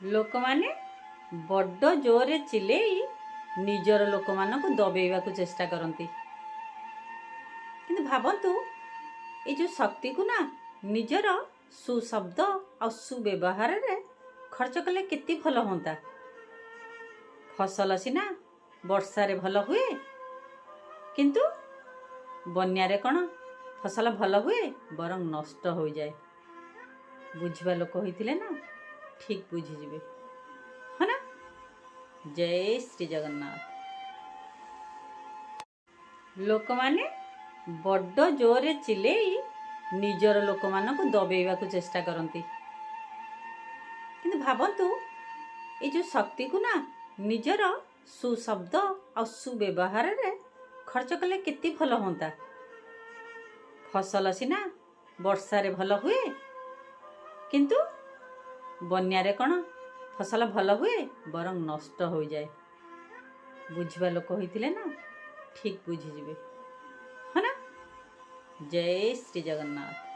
ଲୋକମାନେ ବଡ଼ ଜୋରରେ ଚିଲେଇ ନିଜର ଲୋକମାନଙ୍କୁ ଦବେଇବାକୁ ଚେଷ୍ଟା କରନ୍ତି। କିନ୍ତୁ ଭାବନ୍ତୁ, ଏଇ ଯେଉଁ ଶକ୍ତିକୁ ନା ନିଜର ସୁଶବ୍ଦ ଆଉ ସୁବ୍ୟବହାରରେ ଖର୍ଚ୍ଚ କଲେ କେତେ ଭଲ ହୁଅନ୍ତା। ଫସଲ ସିନା ବର୍ଷାରେ ଭଲ ହୁଏ, କିନ୍ତୁ ବନ୍ୟାରେ କ'ଣ ଫସଲ ଭଲ ହୁଏ, ବରଂ ନଷ୍ଟ ହୋଇଯାଏ। ବୁଝିବା ଲୋକ ହୋଇଥିଲେ ନା ଠିକ୍ ବୁଝିଯିବେ, ହଁ ନା? ଜୟ ଶ୍ରୀ ଜଗନ୍ନାଥ। ଲୋକମାନେ ବଡ଼ ଜୋରରେ ଚିଲେଇ ନିଜର ଲୋକମାନଙ୍କୁ ଦବେଇବାକୁ ଚେଷ୍ଟା କରନ୍ତି। କିନ୍ତୁ ଭାବନ୍ତୁ, ଏଇ ଯେଉଁ ଶକ୍ତିକୁ ନା ନିଜର ସୁଶବ୍ଦ ଆଉ ସୁବ୍ୟବହାରରେ ଖର୍ଚ୍ଚ କଲେ କେତେ ଭଲ ହୁଅନ୍ତା। ଫସଲ ସିନା ବର୍ଷାରେ ଭଲ ହୁଏ, କିନ୍ତୁ ବନ୍ୟାରେ କ'ଣ ଫସଲ ଭଲ ହୁଏ, ବରଂ ନଷ୍ଟ ହୋଇଯାଏ। ବୁଝିବା ଲୋକ ହୋଇଥିଲେ ନା ଠିକ୍ ବୁଝିଯିବେ, ହଁ ନା? ଜୟ ଶ୍ରୀ ଜଗନ୍ନାଥ।